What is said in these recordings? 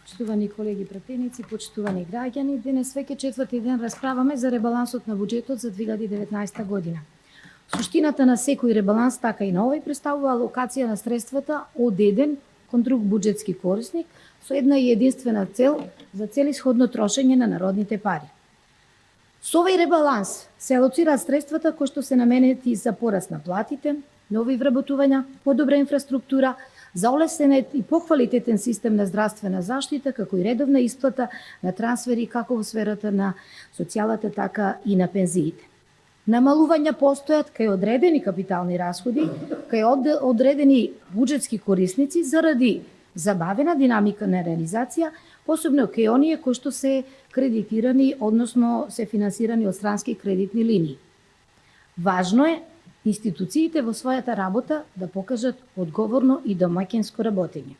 Почитувани колеги пратеници, почитувани граѓани, денес веќе четврти ден расправаме за ребалансот на буџетот за 2019 година. Суштината на секој ребаланс, така и на овој, представува алокација на средствата од еден кон друг буџетски корисник со една и единствена цел за целисходно трошење на народните пари. Со овој ребаланс се алоцираат средствата кои што се наменети за пораст на платите, нови вработувања, подобра инфраструктура, за олесен и поквалитетен систем на здравствена заштита, како и редовна исплата на трансфери како во сферата на социјалата, така и на пензиите. Намалувања постојат кај одредени капитални расходи, кај одредени буџетски корисници заради забавена динамика на реализација, посебно кај оние кои што се кредитирани, односно се финансирани од странски кредитни линии. Важно е институциите во својата работа да покажат одговорно и домаќинско работење.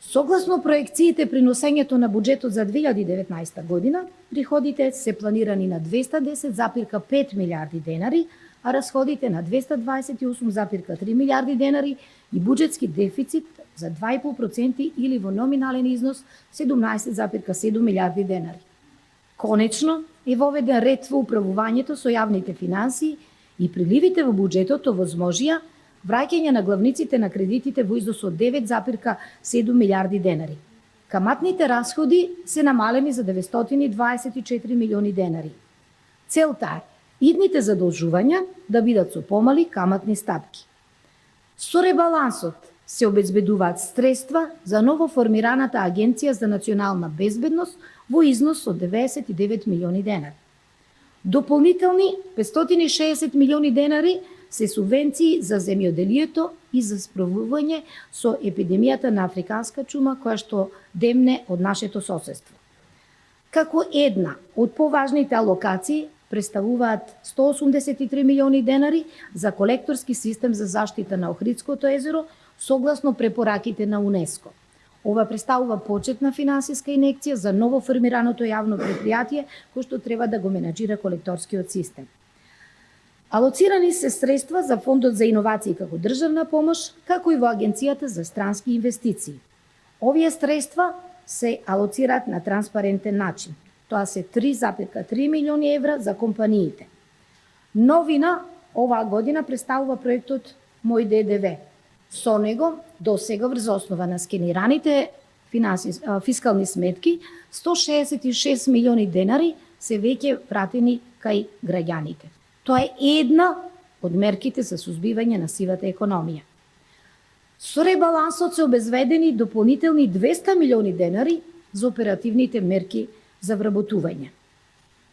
Согласно проекциите при носењето на буџетот за 2019 година, приходите се планирани на 210,5 милиарди денари, а расходите на 228,3 милиарди денари и буџетски дефицит за 2,5% или во номинален износ 17,7 милиарди денари. Конечно е воведен ред во управувањето со јавните финансии и приливите во буџетот овозможија враќање на главниците на кредитите во износ од 9,7 милиарди денари. Каматните расходи се намалени за 924 милиони денари. Целта е идните задолжувања да бидат со помали каматни стапки. Со ребалансот се обезбедуваат средства за новоформираната Агенција за национална безбедност во износ од 99 милиони денари. Дополнителни 560 милиони денари се субвенции за земјоделието и за справување со епидемијата на африканска чума која што демне од нашето соседство. Како една од поважните алокации представуваат 183 милиони денари за колекторски систем за заштита на Охридското езеро согласно препораките на УНЕСКО. Ова представува почетна финансиска инекција за новоформираното јавно предпријатие кој што треба да го менаџира колекторскиот систем. Алоцирани се средства за Фондот за иновации како државна помош, како и во Агенцијата за странски инвестиции. Овие средства се алоцираат на транспарентен начин. Тоа се 3,3 милиони евра за компаниите. Новина оваа година представува проектот Мој ДДВ. Со него, до сега врз основа на скенираните фискални сметки, 166 милиони денари се веќе вратени кај граѓаните. Тоа е една од мерките за сузбивање на сивата економија. Со ребалансот се обезведени дополнителни 200 милиони денари за оперативните мерки за вработување.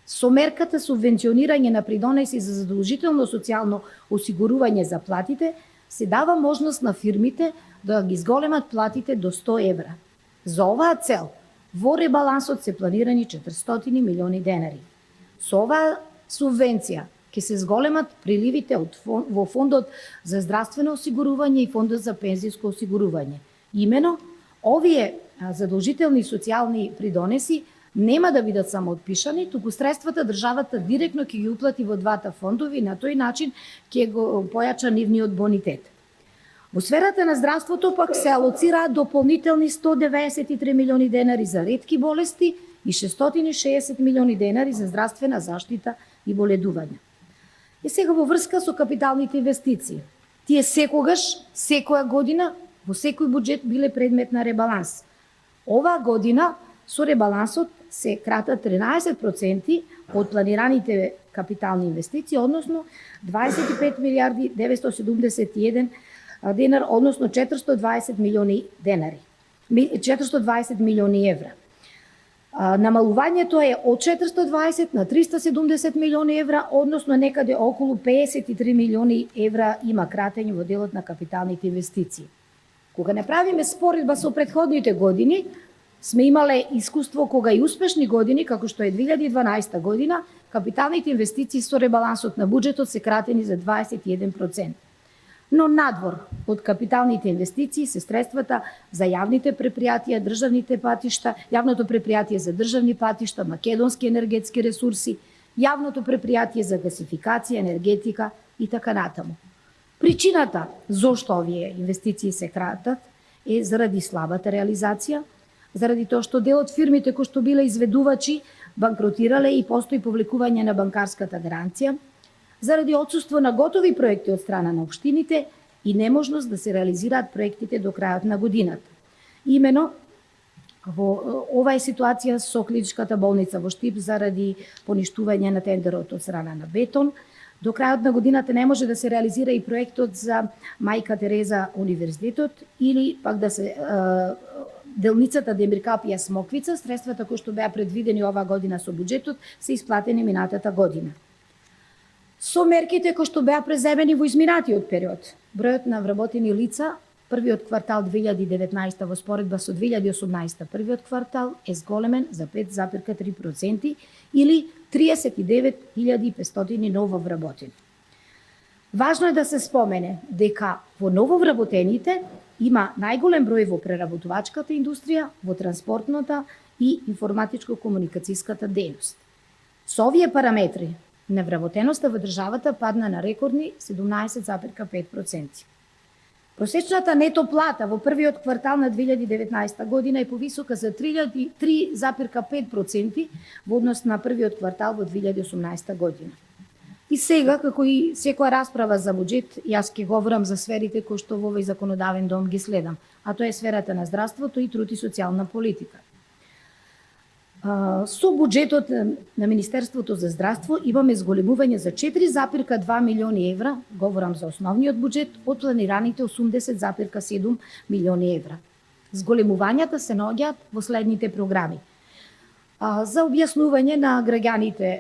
Со мерката субвенционирање на придонеси за задолжително социјално осигурување за платите, се дава можност на фирмите да ги зголемат платите до 100 евра. За оваа цел, во ребалансот се планирани 400 милиони денари. Со оваа субвенција ќе се зголемат приливите во Фондот за здравствено осигурување и Фондот за пензиско осигурување. Имено, овие задолжителни социјални придонеси нема да бидат само отпишани, туку средствата државата директно ќе ги уплати во двата фондови и на тој начин ќе го појача нивниот бонитет. Во сферата на здравството пак се алоцираат дополнителни 193 милиони денари за ретки болести и 660 милиони денари за здравствена заштита и боледување. И сега во врска со капиталните инвестиции. Тие секогаш, секоја година, во секој буџет биле предмет на ребаланс. Оваа година со ребалансот се кратат 13% од планираните капитални инвестиции, односно 25 милиарди 971 денар, односно 420 милиони денари. 420 милиони евра. Намалувањето е од 420 на 370 милиони евра, односно некаде околу 53 милиони евра има кратење во делот на капиталните инвестиции. Кога направиме споредба со претходните години, сме имале искуство кога и успешни години, како што е 2012 година, капиталните инвестиции со ребалансот на буџетот се кратени за 21%. Но надвор од капиталните инвестиции се средствата за јавните предпријатија, државните патишта, јавното предпријатие за државни патишта, македонски енергетски ресурси, јавното предпријатие за гасификација, енергетика и така натаму. Причината зошто овие инвестиции се кратат е заради слабата реализација, заради тоа што дел од фирмите кои што биле изведувачи банкротирале и постои повлекување на банкарската гаранција, заради отсуство на готови проекти од страна на општините и неможност да се реализираат проектите до крајот на годината. Имено, во ова е ситуација со клиничката болница во Штип заради поништување на тендерот од страна на Бетон. До крајот на годината не може да се реализира и проектот за Мајка Тереза универзитетот или пак да се делницата Демиркапија Смоквица, средствата кои што беа предвидени оваа година со буџетот се исплатени минатата година. Со мерките кои што беа преземени во изминатиот период, бројот на вработени лица првиот квартал 2019 во споредба со 2018 првиот квартал е зголемен за 5,3% или 39.500 нововработени. Важно е да се спомене дека во нововработените има најголем број во преработувачката индустрија, во транспортната и информатичко-комуникацијската дејност. Со овие параметри, невработеноста во државата падна на рекордни 17,5%. Просечната нето плата во првиот квартал на 2019 година е повисока за 3,5% во однос на првиот квартал во 2018 година. И сега, како и секоја расправа за буџет, јас ќе говорам за сферите кои што во овој законодавен дом ги следам, а тоа е сферата на здравството и труд и социјална политика. Со буџетот на Министерството за здравство имаме зголемување за 4,2 милиони евра, говорам за основниот буџет, од планираните 80,7 милиони евра. Зголемувањата се наоѓаат во следните програми. За објаснување на граѓаните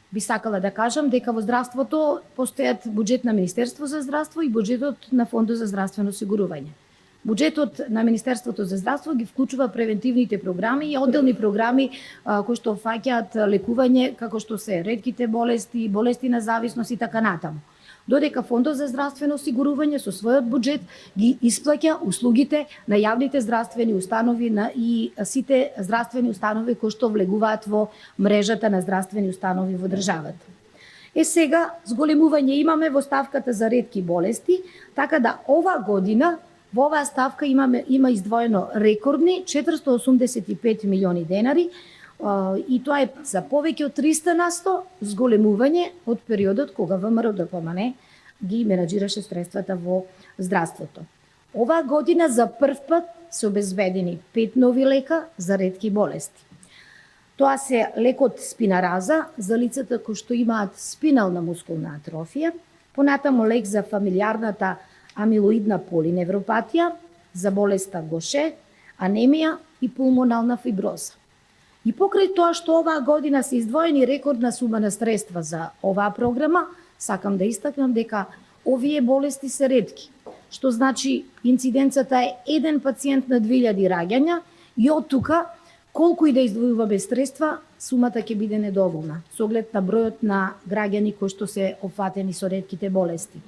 би сакала да кажам дека во здравството постојат буџет на Министерство за здравство и буџетот на Фондот за здравствено осигурување. Буџетот на Министерството за здравство ги вклучува превентивните програми и одделни програми кои што фаќаат лекување како што се ретките болести, болести на зависност и така натаму. Додека Фондот за здравствено осигурување со својот буџет ги исплаќа услугите на јавните здравствени установи и сите здравствени установи кои што влегуваат во мрежата на здравствени установи во државата. Сега зголемување имаме во ставката за ретки болести, така да ова година во оваа ставка има издвоено рекордни 485 милиони денари и тоа е за повеќе од 300% зголемување од периодот кога ВМРО ДПМН ги менаџираше средствата во здравството. Оваа година за прв пат се обезбедени 5 нови лека за ретки болести. Тоа се лекот спинараза за лицата кои што имаат спинална мускулна атрофија, понатаму лек за фамилијарната амилоидна полиневропатија, за болеста Гоше, анемија и пулмонална фиброза. И покрај тоа што оваа година се издвоени рекордна сума на средства за оваа програма, сакам да истакнам дека овие болести се ретки, што значи инциденцата е 1 пациент на 2000 раѓања и од тука колку и да издвојуваме средства, сумата ќе биде недоволна, со оглед на бројот на граѓани кои што се опфатени со ретките болести.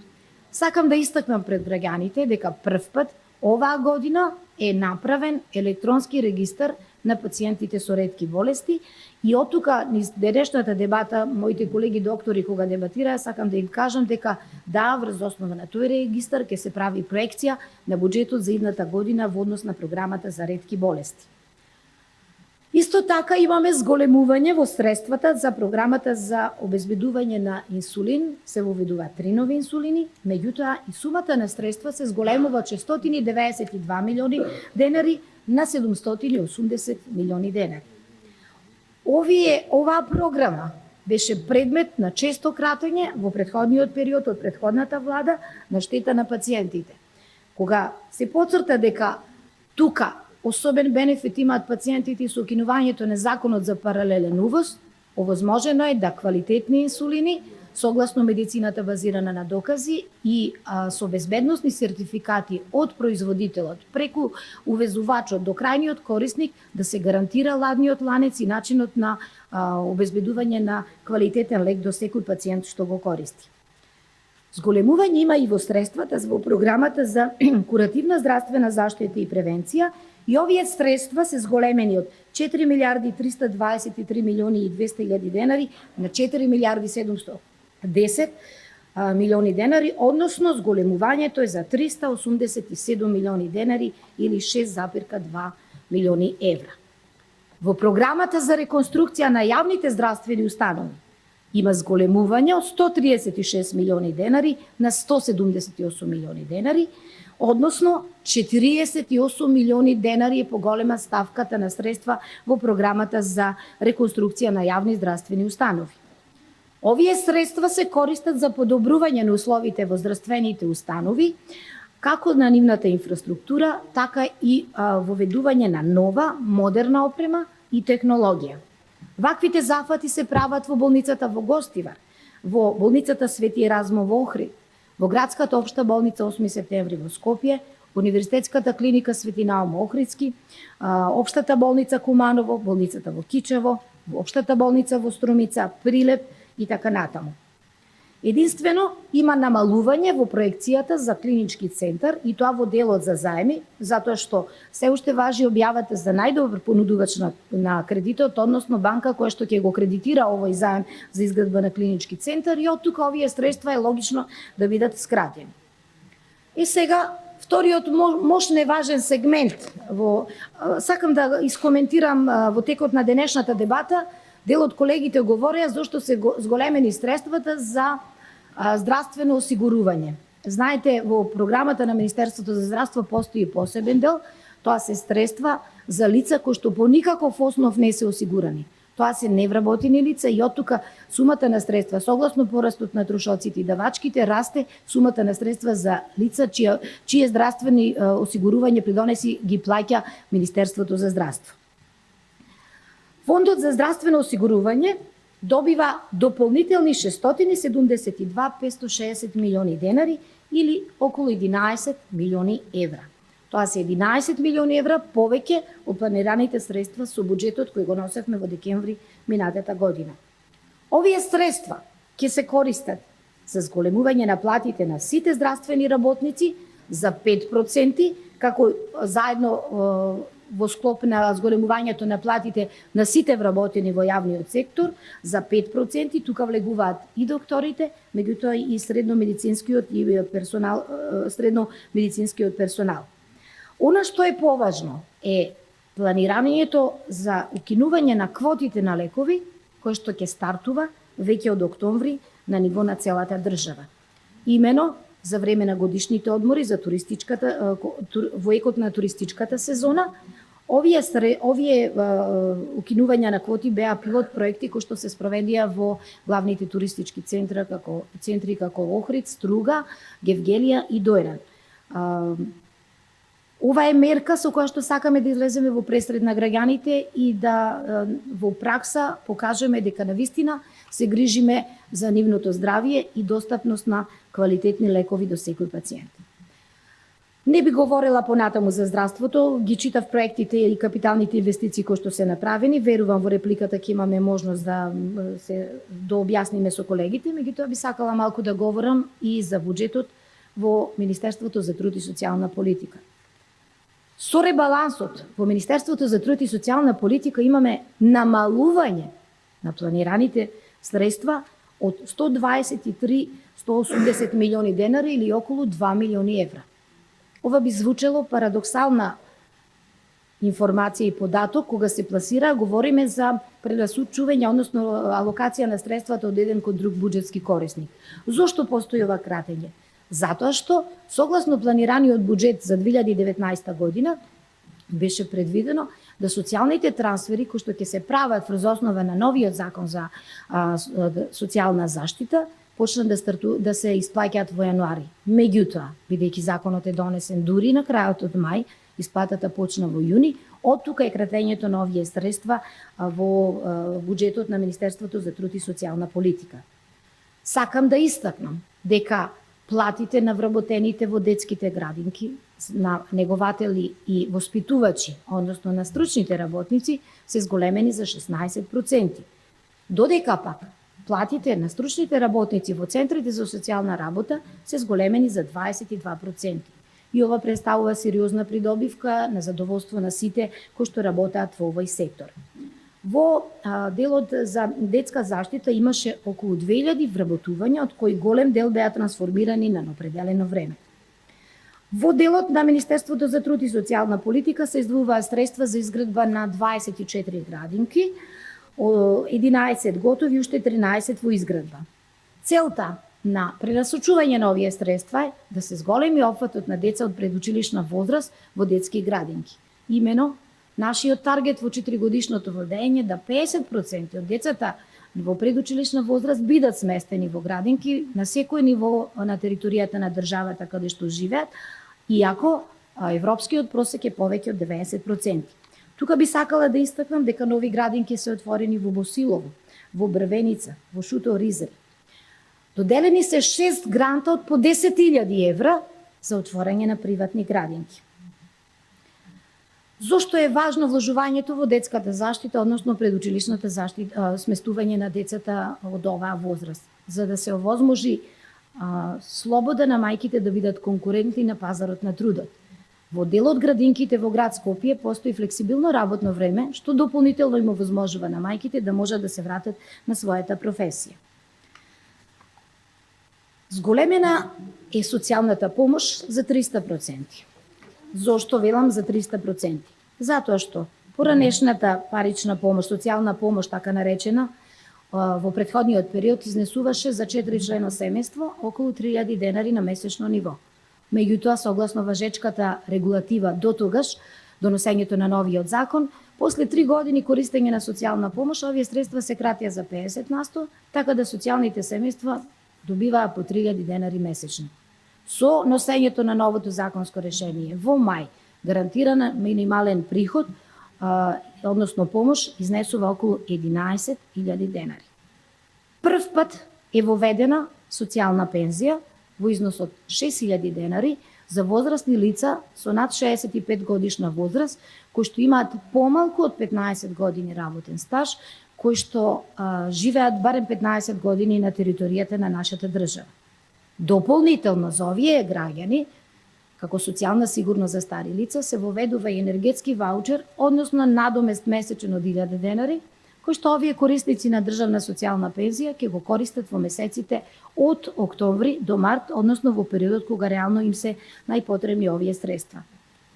Сакам да истакнам пред граѓаните дека прв пат оваа година е направен електронски регистар на пациентите со ретки болести и од тука низ денешната дебата, моите колеги доктори кога дебатираа, сакам да им кажам дека да, врз основа на тој регистар ќе се прави проекција на буџетот за идната година во однос на програмата за ретки болести. Исто така имаме зголемување во средствата за програмата за обезбедување на инсулин, се воведуваат 3 нови инсулини, меѓутоа и сумата на средства се зголемува од 692 милиони денари на 780 милиони денари. Оваа програма беше предмет на често кратење во претходниот период од претходната влада на штета на пациентите. Кога се потцрта дека тука особен бенефит имаат пациентите со укинувањето на законот за паралелен увоз, овозможено е да квалитетни инсулини, согласно медицината базирана на докази и со безбедносни сертификати од производителот преку увезувачот до крајниот корисник да се гарантира ладниот ланец и начинот на обезбедување на квалитетен лек до секој пациент што го користи. Зголемување има и во средствата во програмата за куративна здравствена заштита и превенција и овие средства се зголемени од 4 милиарди 323 милиони и 200 илјади денари на 4 милиарди 710 милиони денари, односно зголемувањето е за 387 милиони денари или 6,2 милиони евра. Во програмата за реконструкција на јавните здравствени установи има зголемување од 136 милиони денари на 178 милиони денари, односно 48 милиони денари е поголема ставката на средства во програмата за реконструкција на јавни здравствени установи. Овие средства се користат за подобрување на условите во здравствените установи, како на нивната инфраструктура, така и воведување на нова, модерна опрема и технологија. Ваквите зафати се прават во болницата во Гостивар, во болницата Свети Еразмо во Охрид, во градската општа болница 8 септември во Скопје, универзитетската клиника Свети Наум Охридски, општата болница Куманово, болницата во Кичево, во општата болница во Струмица, Прилеп и така натаму. Единствено, има намалување во проекцијата за клинички центар и тоа во делот за заеми, затоа што се уште важи објавата за најдобар понудувач на кредитот, односно банка која што ќе го кредитира овој заем за изградба на клинички центар и од тука овие средства е логично да бидат скратени. И сега, вториот можне важен сегмент, сакам да искоментирам во текот на денешната дебата. Дел од колегите говореа зошто се зголемени средствата за здравствено осигурување. Знаете, во програмата на Министерството за здравство постои посебен дел, тоа се средства за лица кои што по никаков основ не се осигурани. Тоа се невработени лица и од тука сумата на средства, согласно порастот на трошоците и давачките, расте сумата на средства за лица чие здравствени осигурување придонеси ги плаќа Министерството за здравство. Фондот за здравствено осигурување добива дополнителни 672.560 милиони денари или околу 11 милиони евра. Тоа се 11 милиони евра повеќе од планираните средства со буџетот кој го носевме во декември минатата година. Овие средства ќе се користат за зголемување на платите на сите здравствени работници за 5%, како заедно во склоп на зголемувањето на платите на сите вработени во јавниот сектор за 5%, тука влегуваат и докторите, меѓутоа и средномедицинскиот персонал. Она што е поважно е планирањето за укинување на квотите на лекови, кој што ќе стартува веќе од октомври на ниво на целата држава. Имено за време на годишните одмори за во екот на туристичката сезона, овие укинувања на квоти беа пилот проекти кои што се спроведија во главните туристички центри како Охрид, Струга, Гевгелија и Дојран. Ова е мерка со која што сакаме да излеземе во пресред на граѓаните и да во пракса покажеме дека навистина се грижиме за нивното здравје и достапност на квалитетни лекови до секој пациент. Не би говорела понатаму за здравството, ги читав проектите и капиталните инвестиции кои што се направени, верувам во репликата ќе имаме можност да објасниме со колегите, меѓутоа би сакала малку да говорам и за буџетот во Министерството за труд и социјална политика. Со ребалансот во Министерството за труд и социјална политика имаме намалување на планираните средства од 123-180 милиони денари или околу 2 милиони евра. Ова би звучело парадоксална информација и податок кога се пласира, говориме за пренасочување, односно алокација на средствата од еден кон друг буџетски корисник. Зошто постои ова кратење? Затоа што, согласно планираниот буџет за 2019 година, беше предвидено да социјалните трансфери кои што ќе се прават врз основа на новиот закон за социјална заштита почнат да се исплаќаат во јануари. Меѓутоа, бидејќи законот е донесен дури на крајот од мај, исплатата почна во јуни, од тука е кратењето на овие средства во буџетот на Министерството за труд и социјална политика. Сакам да истакнам дека платите на вработените во детските градинки, на негователи и воспитувачи, односно на стручните работници, се зголемени за 16%. Додека пак платите на стручните работници во центрите за социјална работа се зголемени за 22%. И ова представува сериозна придобивка на задоволство на сите кои што работат во овој сектор. Во делот за детска заштита имаше околу 2000 вработувања, од кои голем дел беа трансформирани на неопределено време. Во делот на Министерството за труд и социјална политика се издвојуваат средства за изградба на 24 градинки, 11 готови и уште 13 во изградба. Целта на пренасочување на овие средства е да се зголеми опфатот на деца од предучилишна возраст во детски градинки. Имено, нашиот таргет во 4-годишното владење да 50% од децата во предучилишна возраст бидат сместени во градинки на секој ниво на територијата на државата каде што живеат, иако европскиот просек е повеќе од 90%. Тука би сакала да истакнам дека нови градинки се отворени во Босилово, во Брвеница, во Шуто Ризер. Доделени се 6 гранта од по 10.000 евра за отворање на приватни градинки. Зошто е важно вложувањето во детската заштита, односно предучилишната заштита, сместување на децата од оваа возраст, за да се овозможи слобода на мајките да бидат конкурентни на пазарот на трудот. Во дел од градинките во град Скопје постои флексибилно работно време, што дополнително им овозможува на мајките да можат да се вратат на својата професија. Зголемена е социјалната помош за 300%. Зошто велам за 300%? Затоа што поранешната парична помош, социјална помош, така наречена, во претходниот период изнесуваше за 4-члено семејство околу 3000 денари на месечно ниво. Меѓутоа, согласно важечката регулатива до тогаш, донесењето на новиот закон, после 3 години користење на социјална помош, овие средства се кратија за 50%, така да социјалните семејства добиваа по 3000 денари месечно. Со носењето на новото законско решение во мај, гарантиран минимален приход, односно помош, изнесува околу 11.000 денари. Прв пат е воведена социјална пензија во износ од 6.000 денари за возрастни лица со над 65 годишна возраст, кои што имаат помалку од 15 години работен стаж, кои што живеат барем 15 години на територијата на нашата држава. Дополнително за овие граѓани, како социјална сигурност за стари лица, се воведува и енергетски ваучер, односно надомест месечен од 1000 денари, кој што овие корисници на државна социјална пензија ќе го користат во месеците од октомври до март, односно во периодот кога реално им се најпотребни овие средства.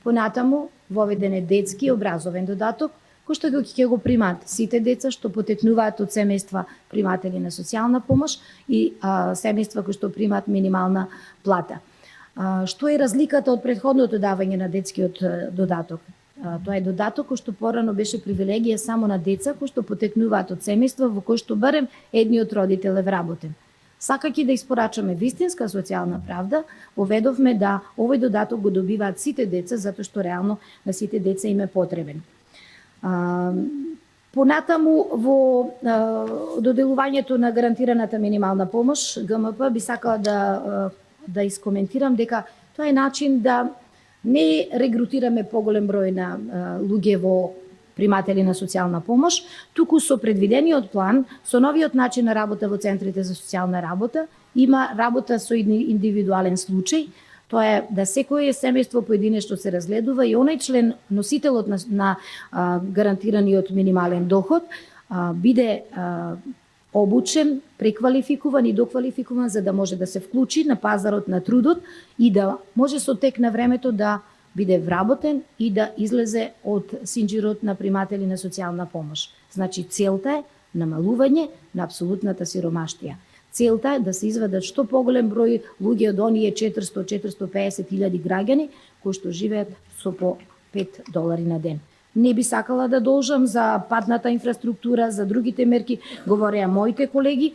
Понатаму воведен е детски образовен додаток, кој што ќе го примаат сите деца што потекнуваат од семејства приматели на социјална помош и семејства кои што примаат минимална плата. Што е разликата од претходното давање на детскиот додаток? Тоа е додаток кој што порано беше привилегија само на деца кои што потекнуваат од семејства во кој што барем едниот родител е вработен. Сакајќи да испорачаме вистинска социјална правда, воведовме да овој додаток го добиваат сите деца затоа што реално на сите деца им е потребен. Понатаму во доделувањето на гарантираната минимална помош, ГМП би сакала да искоментирам дека тоа е начин да не регрутираме поголем број на луѓе во приматели на социјална помош, туку со предвидениот план, со новиот начин на работа во центрите за социјална работа, има работа со индивидуален случај. Тоа е да секое семејство поединечно се разгледува и онај член, носителот на гарантираниот минимален доход, биде обучен, преквалификуван и доквалификуван за да може да се вклучи на пазарот на трудот и да може со тек на времето да биде вработен и да излезе од синџирот на приматели на социјална помош. Значи, целта е намалување на апсолутната сиромаштија. Целта е да се извадат што поголем број луѓе од оние 400-450 илјади граѓани кои што живеат со по $5 на ден. Не би сакала да должам за патната инфраструктура, за другите мерки, говореа моите колеги,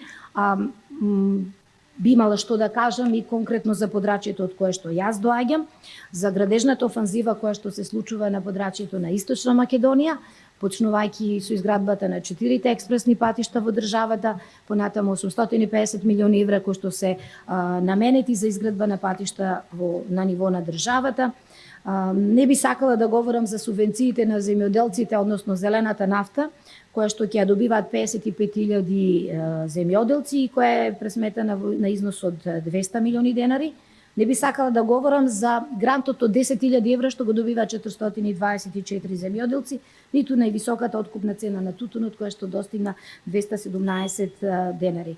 би имала што да кажам и конкретно за подрачјето од кое што јас доаѓам, за градежната офанзива која што се случува на подрачјето на Источна Македонија, почнувајќи со изградбата на 4 експресни патишта во државата, понатаму 850 милиони евра кои што се наменети за изградба на патишта на ниво на државата. Не би сакала да говорам за субвенциите на земјоделците, односно зелената нафта, која што ќе ја добиваат 55.000 земјоделци и која е пресметана на износ од 200 милиони денари. Не би сакала да говорам за грантот од 10.000 евра што го добиваат 424 земјоделци, ниту највисоката откупна цена на тутунот која што достигна 217 денари.